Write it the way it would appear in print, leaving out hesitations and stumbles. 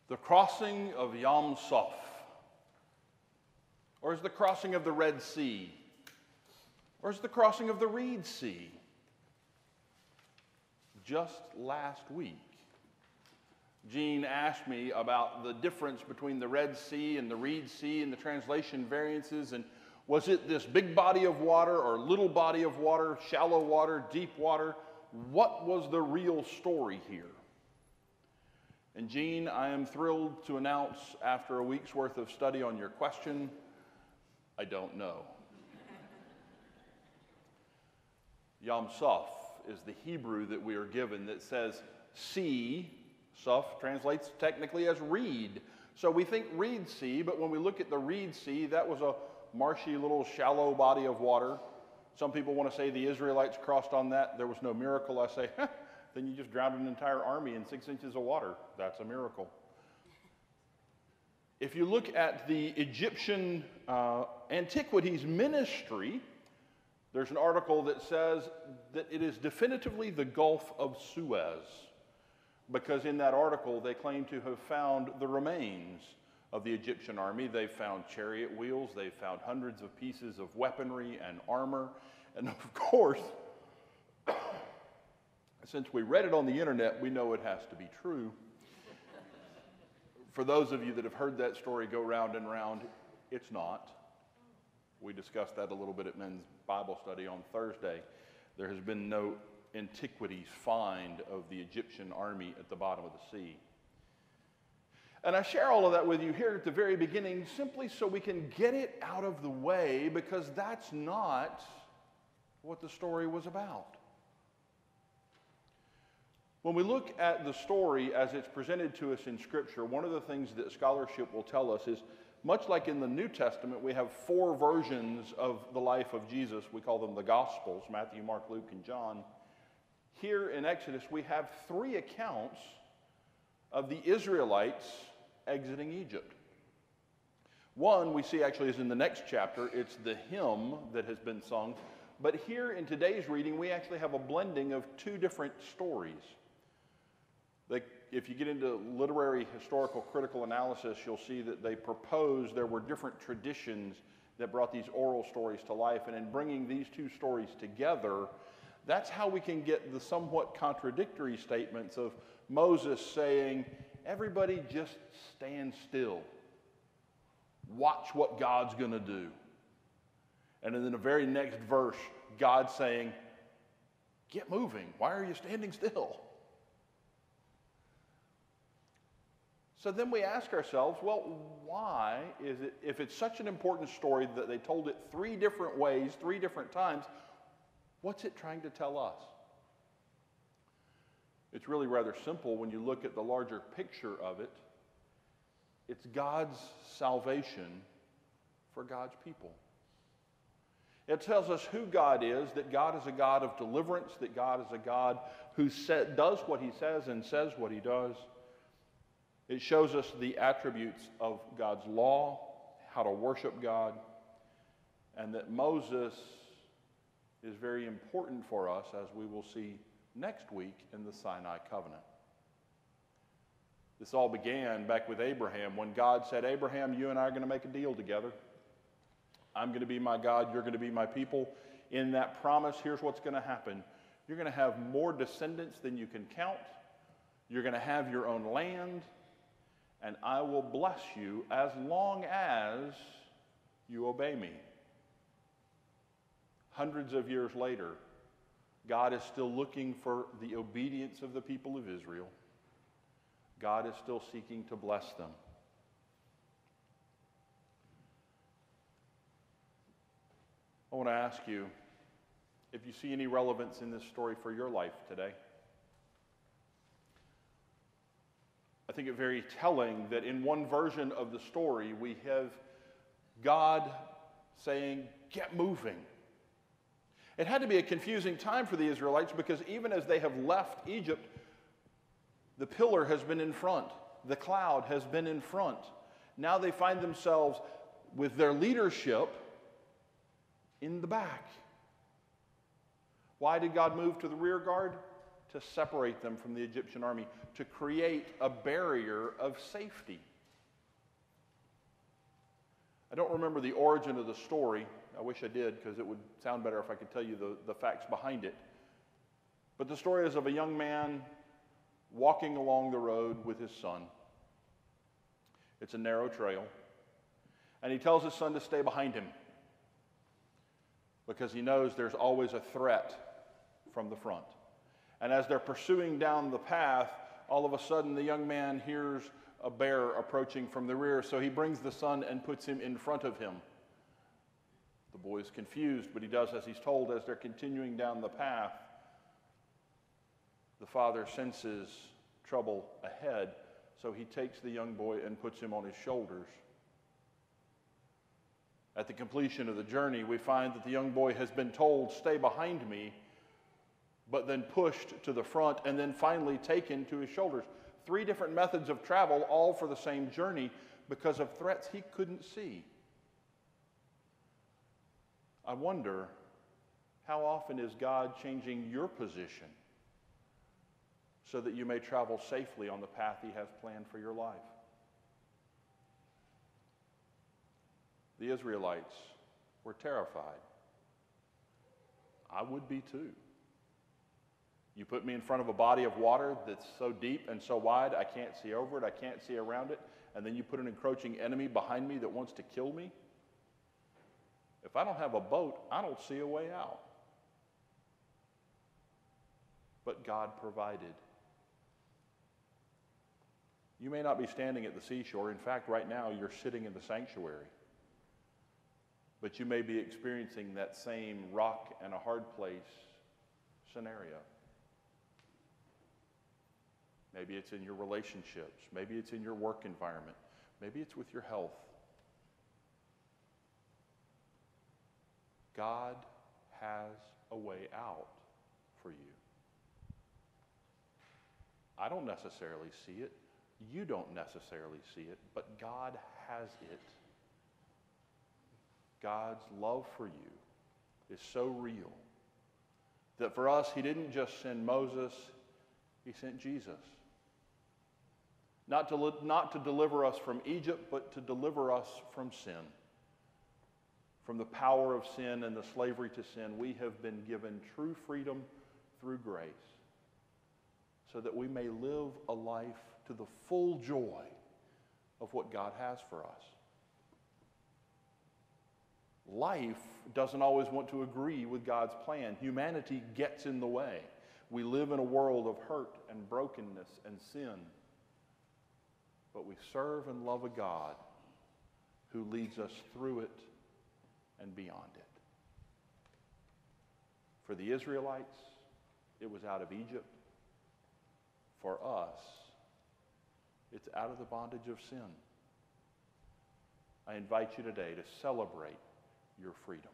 The crossing of Yam Suf, or is the crossing of the Red Sea, or is the crossing of the Reed Sea? Just last week, Jean asked me about the difference between the Red Sea and the Reed Sea and the translation variances, and was it this big body of water or little body of water, shallow water, deep water? What was the real story here? And Jean, I am thrilled to announce after a week's worth of study on your question, I don't know. Yam Suf is the Hebrew that we are given that says sea. Suf translates technically as reed. So we think Reed Sea, but when we look at the Reed Sea, that was a marshy little shallow body of water. Some people want to say the Israelites crossed on that. There was no miracle. I say, then you just drowned an entire army in 6 inches of water. That's a miracle. If you look at the Egyptian antiquities ministry, there's an article that says that it is definitively the Gulf of Suez, because in that article they claim to have found the remains of the Egyptian army. They found chariot wheels, they found hundreds of pieces of weaponry and armor, and of course, since we read it on the internet, we know it has to be true. For those of you that have heard that story go round and round, it's not. We discussed that a little bit at men's Bible study on Thursday. There has been no antiquities find of the Egyptian army at the bottom of the sea. And I share all of that with you here at the very beginning simply so we can get it out of the way, because that's not what the story was about. When we look at the story as it's presented to us in Scripture, one of the things that scholarship will tell us is, much like in the New Testament, we have 4 versions of the life of Jesus. We call them the Gospels, Matthew, Mark, Luke, and John. Here in Exodus, we have 3 accounts of the Israelites exiting Egypt. One we see actually is in the next chapter. It's the hymn that has been sung. But here in today's reading, we actually have a blending of 2 different stories. If you get into literary, historical, critical analysis, you'll see that they propose there were different traditions that brought these oral stories to life. And in bringing these 2 stories together, that's how we can get the somewhat contradictory statements of Moses saying, everybody just stand still. Watch what God's going to do. And then in the very next verse, God saying, get moving. Why are you standing still? So then we ask ourselves, well, why is it, if it's such an important story that they told it 3 different ways, 3 different times, what's it trying to tell us? It's really rather simple when you look at the larger picture of it. It's God's salvation for God's people. It tells us who God is, that God is a God of deliverance, that God is a God who does what he says and says what he does. It shows us the attributes of God's law, how to worship God, and that Moses is very important for us, as we will see next week in the Sinai covenant. This all began back with Abraham, when God said, Abraham, you and I are going to make a deal together. I'm going to be my God, you're going to be my people. In that promise, here's what's going to happen. You're going to have more descendants than you can count. You're going to have your own land, and I will bless you as long as you obey me. Hundreds of years later, God is still looking for the obedience of the people of Israel. God is still seeking to bless them. I want to ask you if you see any relevance in this story for your life today. I think it very telling that in one version of the story, we have God saying, get moving. It had to be a confusing time for the Israelites, because even as they have left Egypt, the pillar has been in front. The cloud has been in front. Now they find themselves with their leadership in the back. Why did God move to the rear guard? to separate them from the Egyptian army, to create a barrier of safety. I don't remember the origin of the story. I wish I did, because it would sound better if I could tell you the facts behind it. But the story is of a young man walking along the road with his son. It's a narrow trail. And he tells his son to stay behind him, because he knows there's always a threat from the front. And as they're pursuing down the path, all of a sudden the young man hears a bear approaching from the rear, so he brings the son and puts him in front of him. The boy is confused, but he does as he's told. As they're continuing down the path, the father senses trouble ahead, so he takes the young boy and puts him on his shoulders. At the completion of the journey, we find that the young boy has been told, "Stay behind me," but then pushed to the front and then finally taken to his shoulders. 3 different methods of travel, all for the same journey, because of threats he couldn't see. I wonder, how often is God changing your position so that you may travel safely on the path he has planned for your life? The Israelites were terrified. I would be too. You put me in front of a body of water that's so deep and so wide I can't see over it, I can't see around it, and then you put an encroaching enemy behind me that wants to kill me. If I don't have a boat, I don't see a way out. But God provided. You may not be standing at the seashore. In fact, right now you're sitting in the sanctuary. But you may be experiencing that same rock and a hard place scenario. Maybe it's in your relationships. Maybe it's in your work environment. Maybe it's with your health. God has a way out for you. I don't necessarily see it. You don't necessarily see it, but God has it. God's love for you is so real that for us, he didn't just send Moses, he sent Jesus. Not to deliver us from Egypt, but to deliver us from sin. From the power of sin and the slavery to sin, we have been given true freedom through grace, so that we may live a life to the full joy of what God has for us. Life doesn't always want to agree with God's plan. Humanity gets in the way. We live in a world of hurt and brokenness and sin. But we serve and love a God who leads us through it and beyond it. For the Israelites, it was out of Egypt. For us, it's out of the bondage of sin. I invite you today to celebrate your freedom.